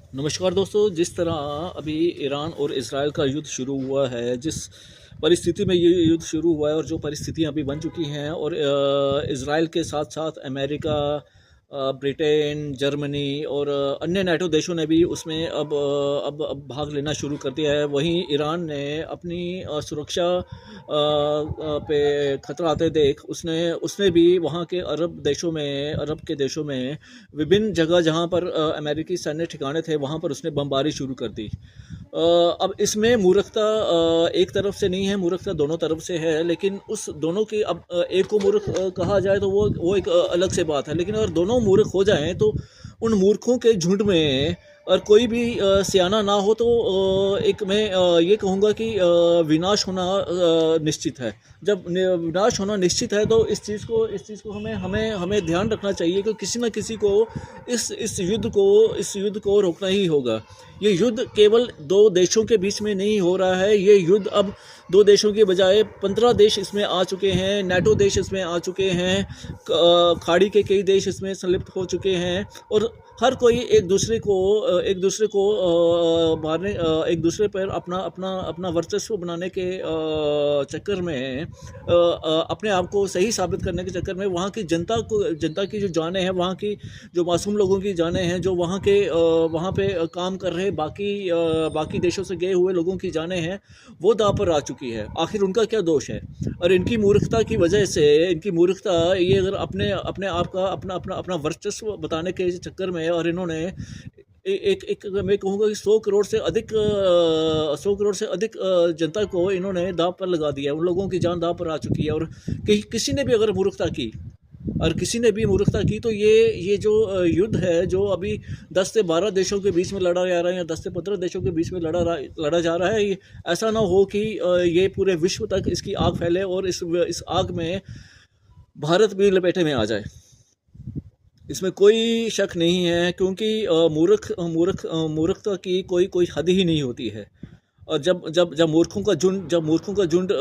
नमस्कार दोस्तों। जिस तरह अभी ईरान और इज़राइल का युद्ध शुरू हुआ है, जिस परिस्थिति में ये युद्ध शुरू हुआ है और जो परिस्थितियां अभी बन चुकी हैं, और इज़राइल के साथ साथ अमेरिका, ब्रिटेन, जर्मनी और अन्य नाटो देशों ने भी उसमें अब भाग लेना शुरू कर दिया है। वहीं ईरान ने अपनी सुरक्षा पे खतरा आते देख उसने उसने भी वहाँ के अरब के देशों में विभिन्न जगह जहाँ पर अमेरिकी सैन्य ठिकाने थे, वहाँ पर उसने बमबारी शुरू कर दी। अब इसमें मूर्खता एक तरफ से नहीं है, मूर्खता दोनों तरफ से है। लेकिन उस दोनों की अब एक को मूर्ख कहा जाए तो वो एक अलग से बात है। लेकिन अगर दोनों मूर्ख हो जाएं तो उन मूर्खों के झुंड में और कोई भी सियाना ना हो तो एक मैं ये कहूँगा कि विनाश होना निश्चित है। जब विनाश होना निश्चित है तो इस चीज़ को हमें हमें हमें ध्यान रखना चाहिए कि किसी न किसी को इस युद्ध को रोकना ही होगा। ये युद्ध केवल दो देशों के बीच में नहीं हो रहा है। ये युद्ध अब दो देशों के बजाय 15 देश इसमें आ चुके हैं, नाटो देश इसमें आ चुके हैं, खाड़ी के कई देश इसमें संलिप्त हो चुके हैं। और हर कोई एक दूसरे को मारने, एक दूसरे पर अपना अपना अपना वर्चस्व बनाने के चक्कर में, अपने आप को सही साबित करने के चक्कर में वहाँ की जनता की जो जानें हैं, वहाँ की जो मासूम लोगों की जानें हैं, जो वहाँ पे काम कर रहे बाकी देशों से गए हुए लोगों की जानें हैं, वो दांव पर आ चुकी है। आखिर उनका क्या दोष है? और इनकी मूर्खता की वजह से, इनकी मूर्खता ये अगर अपने अपने आप का अपना अपना अपना वर्चस्व बताने के चक्कर में, और इन्होंने एक मैं कहूँगा कि 100 करोड़ से अधिक जनता को इन्होंने दांव पर लगा दिया। उन लोगों की जान दांव पर आ चुकी है। और किसी ने भी अगर मूर्खता की, तो ये जो युद्ध है, जो अभी 10 से 12 देशों के बीच में लड़ा जा रहा है, या 10 से 15 देशों के बीच में लड़ा जा रहा है, ऐसा ना हो कि ये पूरे विश्व तक इसकी आग फैले और इस आग में भारत भी लपेटे में आ जाए। इसमें कोई शक नहीं है, क्योंकि मूर्खता की कोई हद ही नहीं होती है। और जब मूर्खों का झुंड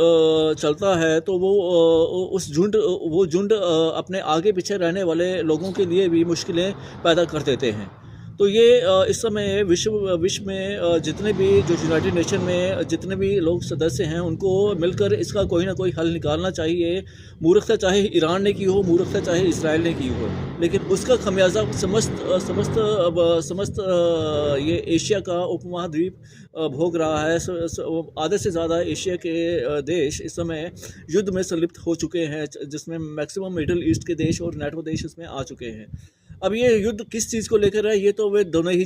चलता है तो वो झुंड अपने आगे पीछे रहने वाले लोगों के लिए भी मुश्किलें पैदा कर देते हैं। तो ये इस समय विश्व में जितने भी जो यूनाइटेड नेशन में जितने भी लोग सदस्य हैं, उनको मिलकर इसका कोई ना कोई हल निकालना चाहिए। मूर्खता चाहे ईरान ने की हो, मूर्खता चाहे इसराइल ने की हो, लेकिन उसका खमियाजा समस्त ये एशिया का उपमहाद्वीप भोग रहा है। आधे से ज़्यादा एशिया के देश इस समय युद्ध में संलिप्त हो चुके हैं, जिसमें मैक्सिमम मिडिल ईस्ट के देश और नाटो देश इसमें आ चुके हैं। अब ये युद्ध किस चीज़ को लेकर है, ये तो वे दोनों ही